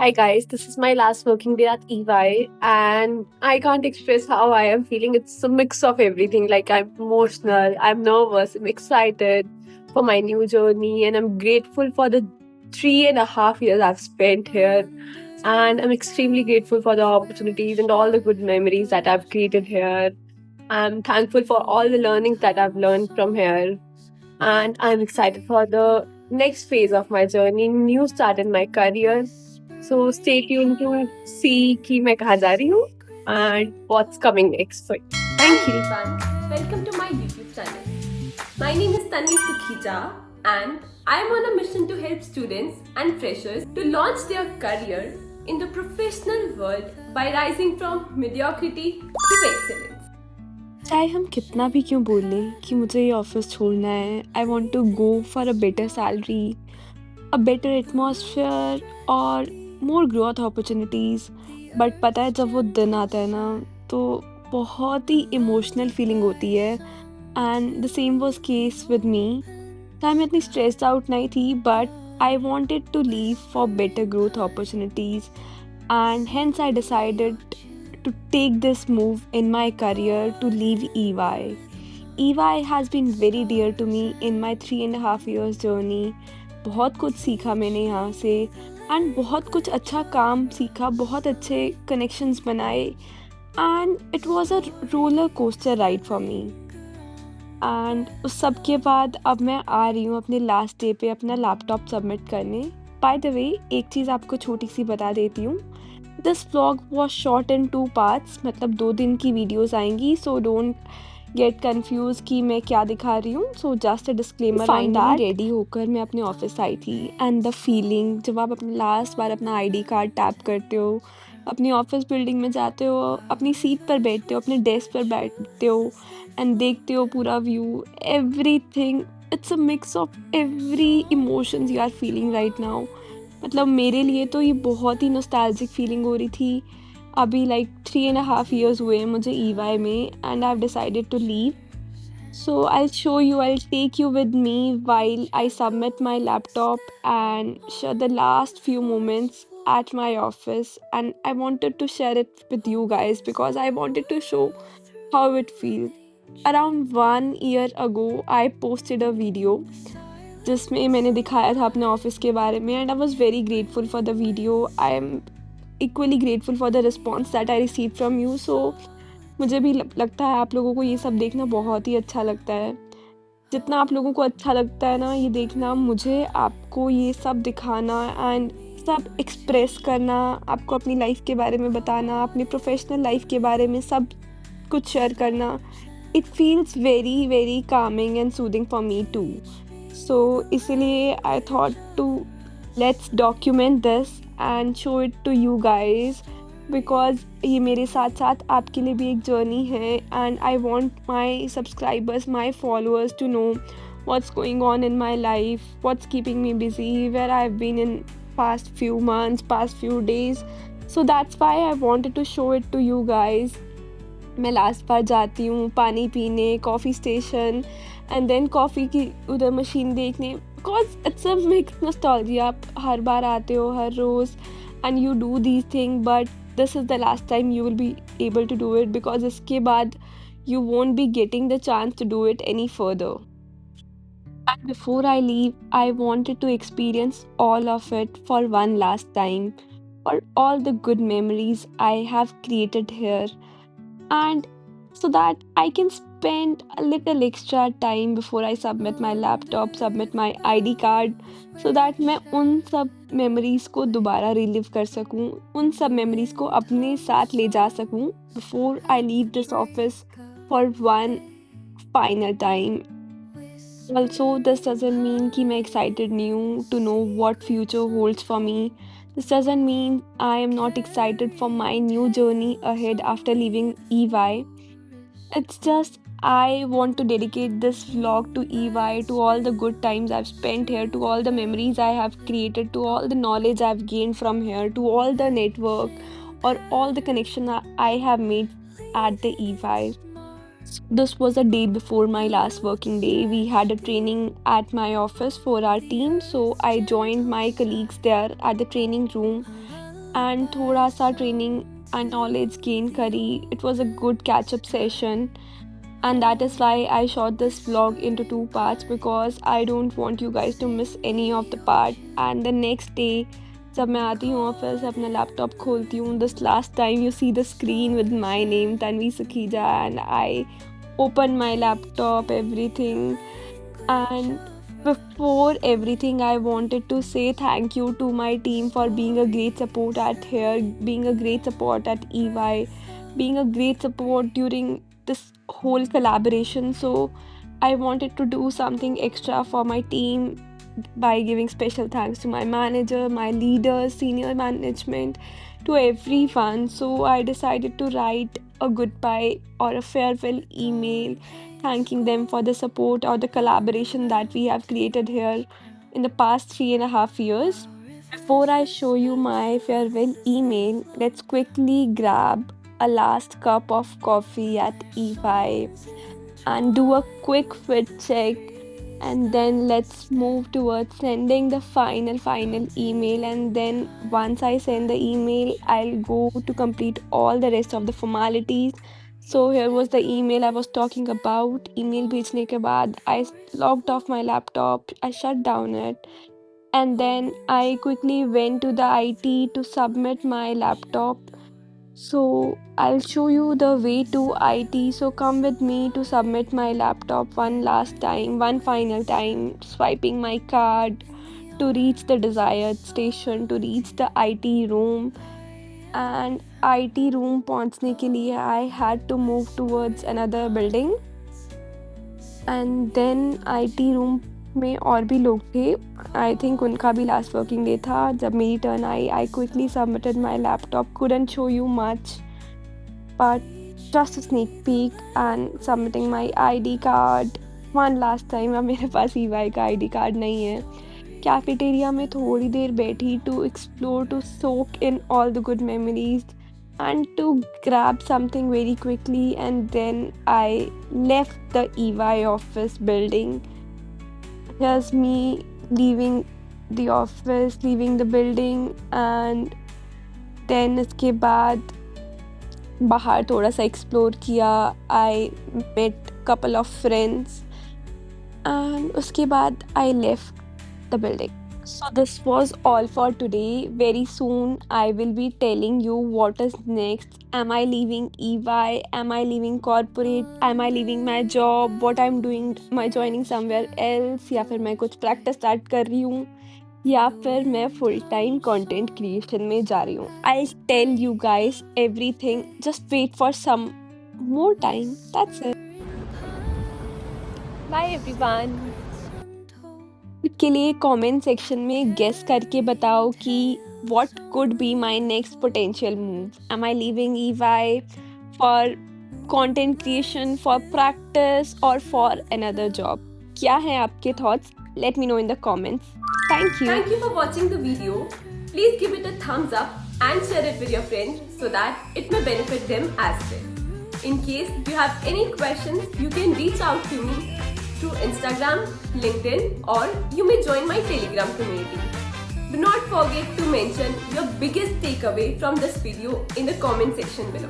Hi guys, this is my last working day at EY, and I can't express how I am feeling. It's a mix of everything. Like, I'm emotional, I'm nervous, I'm excited for my new journey, and I'm grateful for the 3.5 years I've spent here. And I'm extremely grateful for the opportunities and all the good memories that I've created here. I'm thankful for all the learnings that I've learned from here, and I'm excited for the next phase of my journey, new start in my career. So stay tuned to see कि मैं कहाँ जा रही हूँ and what's coming next. So Hi thank you. everyone, welcome to my YouTube channel. My name is Tanvi Sukhija and I am on a mission to help students and freshers to launch their career in the professional world by rising from mediocrity to excellence. चाहे हम कितना भी क्यों बोलें कि मुझे ये office छोड़ना है, I want to go for a better salary, a better atmosphere और मोर ग्रोथ अपॉर्चुनिटीज़। बट पता है जब वो दिन आता है ना, तो बहुत ही इमोशनल फीलिंग होती है। And the same was case with me. Time में इतनी स्ट्रेस्ड आउट नहीं थी, but I wanted to leave for better growth opportunities, and hence I decided to take this move in my career to leave EY. EY has been very dear to me in my 3.5 years journey. बहुत कुछ सीखा मैंने यहाँ से and बहुत कुछ अच्छा काम सीखा, बहुत अच्छे कनेक्शंस बनाए and it was a roller coaster ride for me. And उस सब के बाद अब मैं आ रही हूँ अपने लास्ट डे पे अपना लैपटॉप सबमिट करने। बाय द वे, एक चीज़ आपको छोटी सी बता देती हूँ, this vlog was short in 2 parts, मतलब 2 दिन की वीडियोस आएंगी, सो डोंट गेट कंफ्यूज कि मैं क्या दिखा रही हूँ। So just a disclaimer on that. Ready होकर मैं अपने ऑफिस आई थी एंड द फीलिंग जब आप अपने लास्ट बार अपना आईडी कार्ड टैप करते हो, अपनी ऑफिस बिल्डिंग में जाते हो, अपनी सीट पर बैठते हो, अपने डेस्क पर बैठते हो एंड देखते हो पूरा view, everything, it's a mix of every emotions you are feeling right now. मतलब मेरे लिए तो ये बहुत ही नॉस्टैल्जिक फीलिंग हो रही थी। अभी लाइक 3.5 years हुए हैं मुझे EY में and I have decided to leave. So I'll show you, I'll take you with me while I submit my laptop and share the last few moments at my office, and I wanted to share it with you guys because I wanted to show how it feels. Around 1 year ago, I posted a video जिसमें मैंने दिखाया था अपने office के बारे में and I was very grateful for the video. I am equally grateful for the response that I receive from you. So मुझे भी लगता है आप लोगों को ये सब देखना बहुत ही अच्छा लगता है। जितना आप लोगों को अच्छा लगता है ना ये देखना, मुझे आपको ये सब दिखाना एंड सब एक्सप्रेस करना, आपको अपनी लाइफ के बारे में बताना, अपनी प्रोफेशनल लाइफ के बारे में सब कुछ शेयर करना, it feels very very calming and soothing for me too. So इसलिए I thought to let's document this and show it to you guys, because ये मेरे साथ साथ आपके लिए भी एक जर्नी है and I want my subscribers, my followers to know what's going on in my life, what's keeping me busy, where I've been in past few months, past few days. So that's why I wanted to show it to you guys. मैं last बार जाती हूँ पानी पीने coffee station and then coffee की उधर machine देखने, because it's a mix nostalgia. आप हर बार आते हो हर रोज़ and you do these thing, but this is the last time you will be able to do it, because इसके बाद you won't be getting the chance to do it any further. And before I leave, I wanted to experience all of it for one last time, for all the good memories I have created here, and so that I can spend a little extra time before I submit my laptop, submit my ID card, so that मैं उन सब memories को दोबारा relive कर सकूँ, उन सब memories को अपने साथ ले जा सकूँ before I leave this office for one final time. Also, this doesn't mean कि मैं excited नहीं हूँ to know what future holds for me. This doesn't mean I am not excited for my new journey ahead after leaving EY. It's just I want to dedicate this vlog to EY, to all the good times I've spent here, to all the memories I have created, to all the knowledge I've gained from here, to all the network or all the connection I have made at the EY. This was a day before my last working day. We had a training at my office for our team, so I joined my colleagues there at the training room and थोड़ा सा training and knowledge gain करी. It was a good catch-up session, and that is why I shot this vlog into two parts because I don't want you guys to miss any of the part. And the next day, जब मैं आती हूँ office अपना laptop खोलती हूँ, this last time you see the screen with my name Tanvi Sukhija, and I open my laptop, everything. And before everything, I wanted to say thank you to my team for being a great support at here, being a great support at EY, being a great support during this whole collaboration. So I wanted to do something extra for my team by giving special thanks to my manager, my leaders, senior management, to everyone. So I decided to write a goodbye or a farewell email thanking them for the support or the collaboration that we have created here in the past 3.5 years. Before I show you my farewell email, let's quickly grab a last cup of coffee at EY and do a quick fit check, and then let's move towards sending the final email. And then once I send the email, I'll go to complete all the rest of the formalities. So here was the email I was talking about. Email भेजने के बाद I logged off my laptop, I shut down it, and then I quickly went to the IT to submit my laptop. So I'll show you the way to IT. So come with me to submit my laptop one last time, one final time, swiping my card to reach the desired station, to reach the IT room. And IT room पहुंचने के लिए I had to move towards another building. And then IT room में और भी लोग थे. I think उनका भी last working day था. जब मेरी turn I, I quickly submitted my laptop. Couldn't show you much, but just a sneak peek and submitting my ID card. One last time. अब मेरे पास EY का ID card नहीं है. Cafeteria में थोड़ी देर बैठी to explore, to soak in all the good memories and to grab something very quickly, and then I left the EY office building. Here's me leaving the office, leaving the building, and then इसके बाद बाहर थोड़ा सा explore किया. I met couple of friends, and उसके बाद I left the building. So this was all for today. Very soon I will be telling you what is next. Am I leaving EY? Am I leaving corporate? Am I leaving my job? What I'm doing? Am I joining somewhere else? या फिर मैं कुछ practice start कर रही हूँ, या फिर मैं full time content creation में जा रही हूँ. I'll tell you guys everything. Just wait for some more time. That's it. Bye everyone. के लिए कमेंट सेक्शन में गेस करके बताओ कि what could be my next potential move. Am I leaving EY for content creation, for practice, or for another job? क्या हैं आपके thoughts? Let me know in the comments. Thank you. Thank you for watching the video. Please give it a thumbs up and share it with your friends so that it may benefit them as well. In case you have any questions, you can reach out to me through Instagram, LinkedIn, or you may join my Telegram community. Do not forget to mention your biggest takeaway from this video in the comment section below.